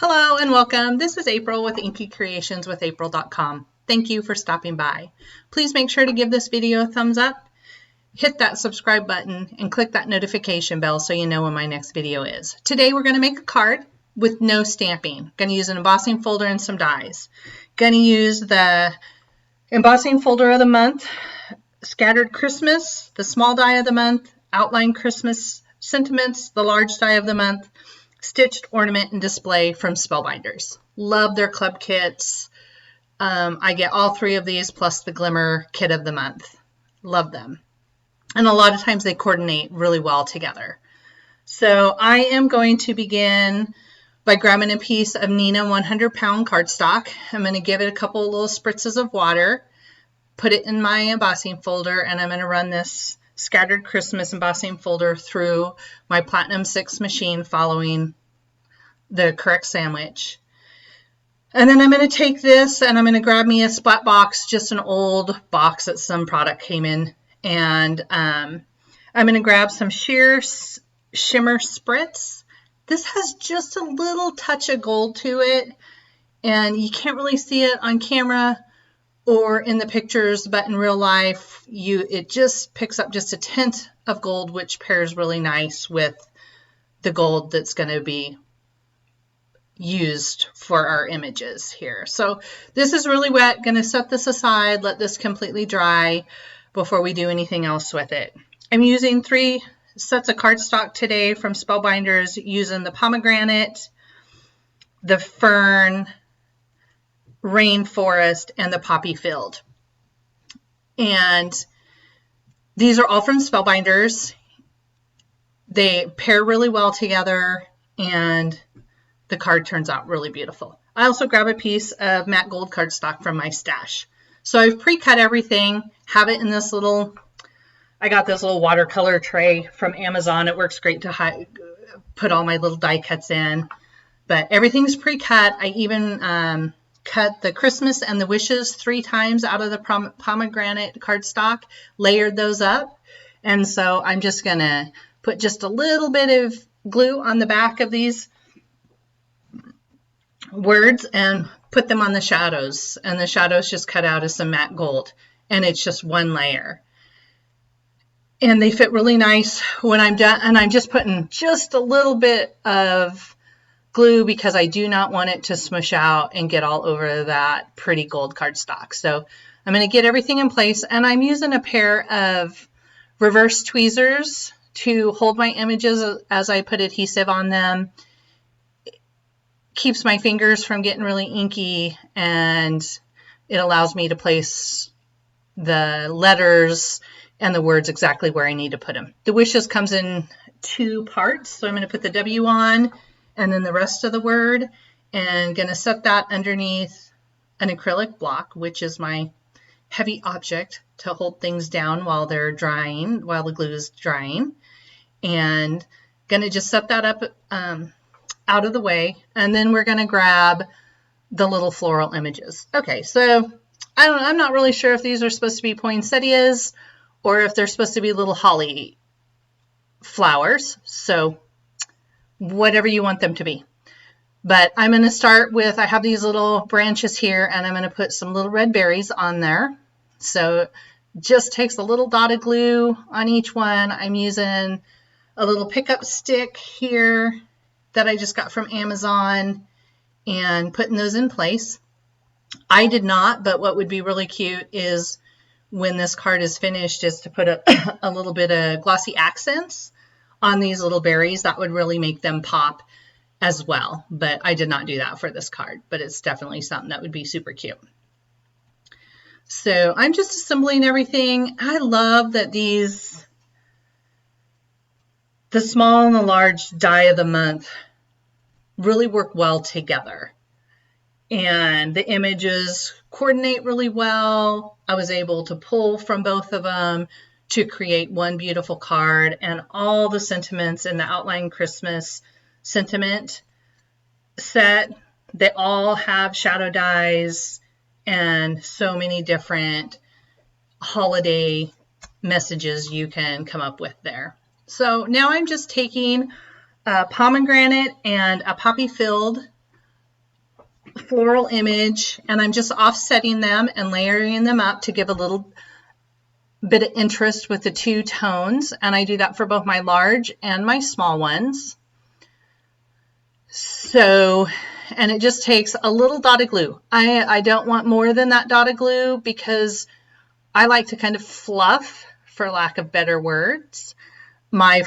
Hello and welcome. This is April with inkycreationswithapril.com. Thank you for stopping by. Please make sure to give this video a thumbs up, hit that subscribe button, and click that notification bell so you know when my next video is. Today we're going to make a card with no stamping. Going to use an embossing folder and some dies. Going to use the embossing folder of the month, scattered Christmas, the small die of the month, outline Christmas sentiments, the large die of the month, stitched ornament and display from Spellbinders. Love their club kits. I get all three of these plus the glimmer kit of the month. Love them. And a lot of times they coordinate really well together. So I am going to begin by grabbing a piece of Neenah 100-pound cardstock. I'm going to give it a couple little spritzes of water, put it in my embossing folder, and I'm going to run this scattered Christmas embossing folder through my Platinum 6 machine following the correct sandwich. And then I'm going to take this and I'm going to grab me a splat box, just an old box that some product came in. And I'm going to grab some Shimmer Spritz. This has just a little touch of gold to it. And you can't really see it on camera or in the pictures, but in real life, it just picks up just a tint of gold, which pairs really nice with the gold that's going to be used for our images here. So this is really wet. Going to set this aside, let this completely dry before we do anything else with it. I'm using 3 sets of cardstock today from Spellbinders, using the Pomegranate, the Fern, Rainforest, and the Poppy Field. And these are all from Spellbinders. They pair really well together and the card turns out really beautiful. I also grab a piece of matte gold cardstock from my stash. So I've pre-cut everything, have it in this little, I got this little watercolor tray from Amazon. It works great to put all my little die cuts in, but everything's pre-cut. I even cut the Christmas and the wishes 3 times out of the pomegranate cardstock, layered those up. And so I'm just going to put just a little bit of glue on the back of these words and put them on the shadows. And the shadows just cut out as some matte gold. And it's just one layer. And they fit really nice when I'm done. And I'm just putting just a little bit of glue because I do not want it to smush out and get all over that pretty gold cardstock. So I'm going to get everything in place, and I'm using a pair of reverse tweezers to hold my images as I put adhesive on them. It keeps my fingers from getting really inky, and it allows me to place the letters and the words exactly where I need to put them. The wishes comes in 2 parts, so I'm going to put the W on and then the rest of the word, and going to set that underneath an acrylic block, which is my heavy object to hold things down while they're drying, while the glue is drying. And going to just set that up out of the way, and then we're going to grab the little floral images. Okay, so I'm not really sure if these are supposed to be poinsettias or if they're supposed to be little holly flowers. So whatever you want them to be. But I'm going to start with, I have these little branches here, and I'm going to put some little red berries on there. So just takes a little dot of glue on each one. I'm using a little pickup stick here that I just got from Amazon and putting those in place. I did not, but what would be really cute is when this card is finished is to put a little bit of glossy accents on these little berries. That would really make them pop as well, but I did not do that for this card, but it's definitely something that would be super cute. So I'm just assembling everything. I love that the small and the large die of the month really work well together, and the images coordinate really well. I was able to pull from both of them to create one beautiful card, and all the sentiments in the outline Christmas sentiment set, they all have shadow dies and so many different holiday messages you can come up with there. So now I'm just taking a pomegranate and a poppy filled floral image, and I'm just offsetting them and layering them up to give a little bit of interest with the two tones, and I do that for both my large and my small ones. So, and it just takes a little dot of glue. I don't want more than that dot of glue because I like to kind of fluff, for lack of better words, my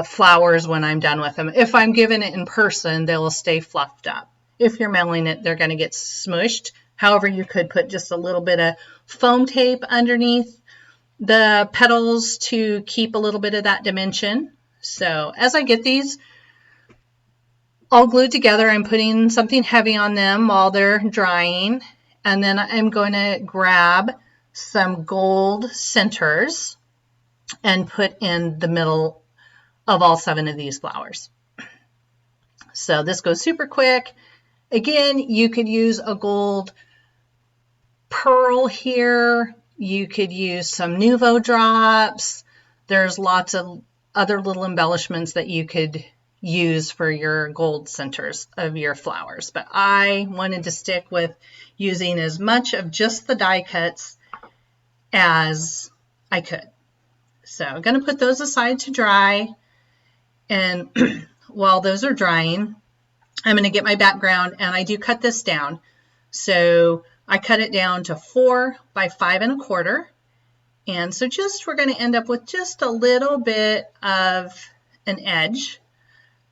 flowers when I'm done with them. If I'm giving it in person, they'll stay fluffed up. If you're mailing it, they're going to get smushed. However, you could put just a little bit of foam tape underneath the petals to keep a little bit of that dimension. So as I get these all glued together, I'm putting something heavy on them while they're drying. And then I'm going to grab some gold centers and put in the middle of all 7 of these flowers. So this goes super quick. Again, you could use a gold pearl here. You could use some Nuvo drops. There's lots of other little embellishments that you could use for your gold centers of your flowers. But I wanted to stick with using as much of just the die cuts as I could. So I'm going to put those aside to dry. And while those are drying, I'm going to get my background, and I do cut this down. So I cut it down to 4 by 5 1/4. And so we're going to end up with just a little bit of an edge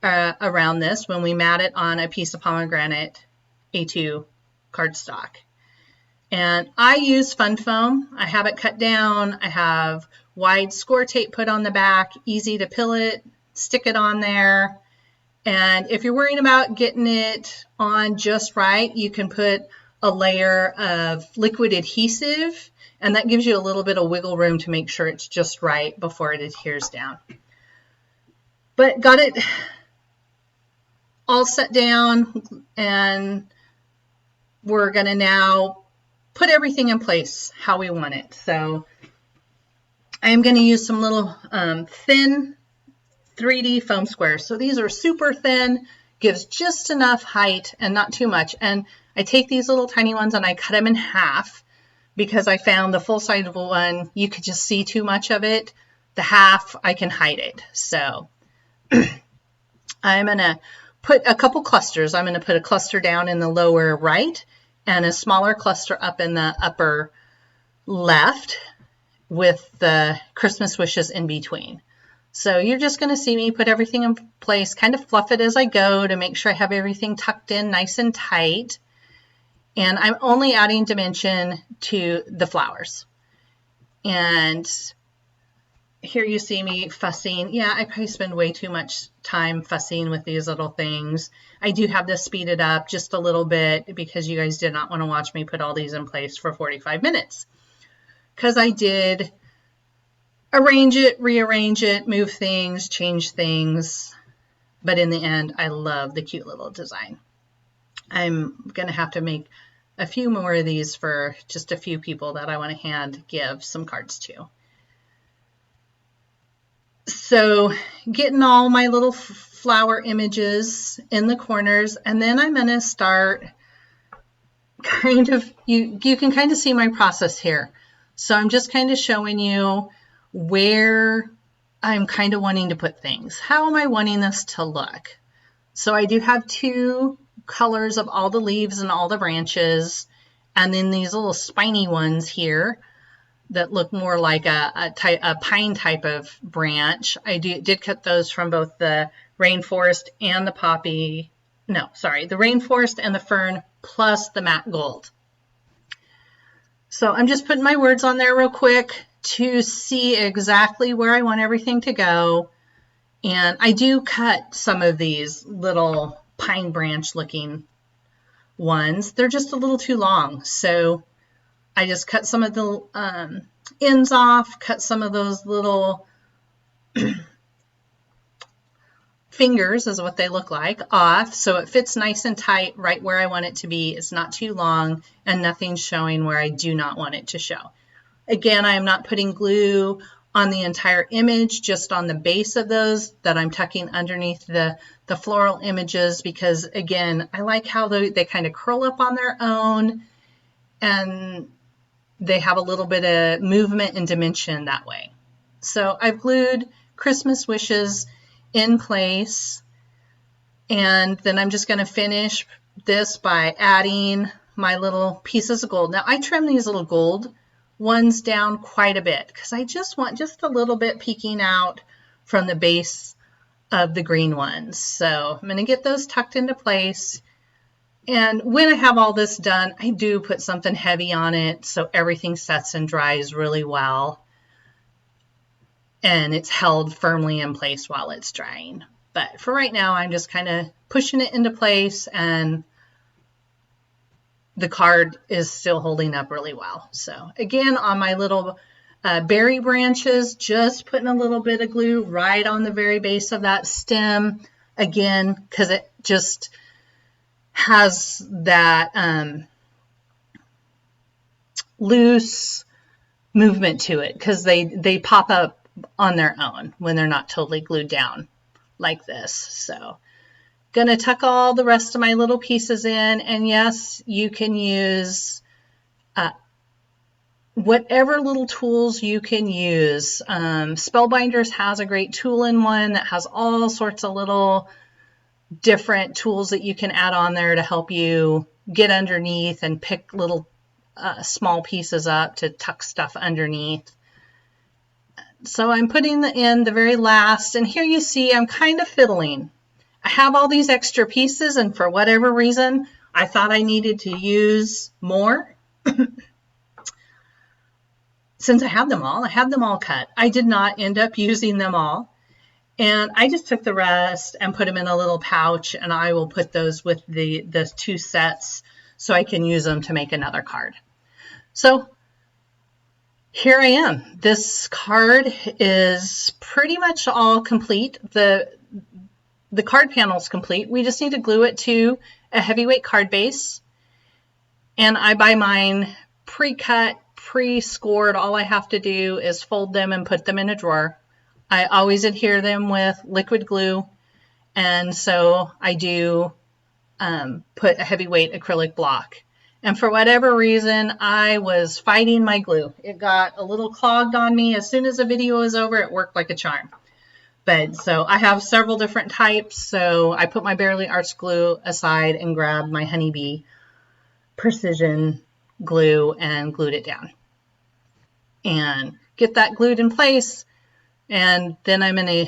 around this when we mat it on a piece of pomegranate A2 cardstock. And I use fun foam. I have it cut down. I have wide score tape put on the back, easy to peel it, stick it on there. And if you're worrying about getting it on just right, you can put a layer of liquid adhesive, and that gives you a little bit of wiggle room to make sure it's just right before it adheres down. But got it all set down, and we're going to now put everything in place how we want it. So I'm going to use some little thin 3D foam squares. So these are super thin, gives just enough height and not too much. And I take these little tiny ones and I cut them in half because I found the full size one, you could just see too much of it. The half, I can hide it. So I'm going to put a couple clusters. I'm going to put a cluster down in the lower right and a smaller cluster up in the upper left with the Christmas wishes in between. So you're just going to see me put everything in place, kind of fluff it as I go to make sure I have everything tucked in nice and tight. And I'm only adding dimension to the flowers. And here you see me fussing. Yeah, I probably spend way too much time fussing with these little things. I do have this speeded up just a little bit because you guys did not want to watch me put all these in place for 45 minutes. Because I did arrange it, rearrange it, move things, change things. But in the end, I love the cute little design. I'm going to have to make a few more of these for just a few people that I want to hand give some cards to. So getting all my little flower images in the corners, and then I'm going to start kind of, you can kind of see my process here. So I'm just kind of showing you where I'm kind of wanting to put things. How am I wanting this to look? So I do have 2 colors of all the leaves and all the branches, and then these little spiny ones here that look more like a pine type of branch. I did cut those from both the Rainforest and the poppy. No, sorry, the Rainforest and the Fern plus the matte gold. So I'm just putting my words on there real quick to see exactly where I want everything to go. And I do cut some of these little pine branch looking ones. They're just a little too long. So I just cut some of the ends off, cut some of those little fingers is what they look like off. So it fits nice and tight right where I want it to be. It's not too long and nothing's showing where I do not want it to show. Again, I am not putting glue on the entire image, just on the base of those that I'm tucking underneath the the floral images because, again, I like how they kind of curl up on their own and they have a little bit of movement and dimension that way. So I've glued Christmas wishes in place, and then I'm just going to finish this by adding my little pieces of gold. Now I trim these little gold ones down quite a bit because I just want just a little bit peeking out from the base of the green ones. So I'm going to get those tucked into place. And when I have all this done, I do put something heavy on it so everything sets and dries really well. And it's held firmly in place while it's drying. But for right now, I'm just kind of pushing it into place, and the card is still holding up really well. So again, on my little berry branches, just putting a little bit of glue right on the very base of that stem. Again, because it just has that loose movement to it, because they pop up on their own when they're not totally glued down like this. So gonna tuck all the rest of my little pieces in, and yes, you can use whatever little tools you can use. Spellbinders has a great tool-in-one that has all sorts of little different tools that you can add on there to help you get underneath and pick little small pieces up to tuck stuff underneath. So I'm putting in the very last, and here you see I'm kind of fiddling. I have all these extra pieces, and for whatever reason, I thought I needed to use more. Since I had them all cut. I did not end up using them all. And I just took the rest and put them in a little pouch, and I will put those with the two sets so I can use them to make another card. So here I am. This card is pretty much all complete. The card panel is complete. We just need to glue it to a heavyweight card base. And I buy mine pre-cut, pre-scored. All I have to do is fold them and put them in a drawer. I always adhere them with liquid glue, and so I do put a heavyweight acrylic block. And for whatever reason, I was fighting my glue. It got a little clogged on me. As soon as the video was over, it worked like a charm. But so I have several different types, so I put my Bearly Arts glue aside and grabbed my Honeybee precision glue and glued it down. And get that glued in place. And then I'm going to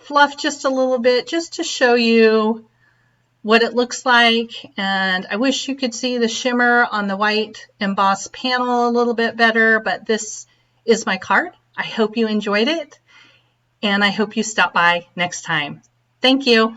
fluff just a little bit just to show you what it looks like. And I wish you could see the shimmer on the white embossed panel a little bit better, but this is my card. I hope you enjoyed it, and I hope you stop by next time. Thank you.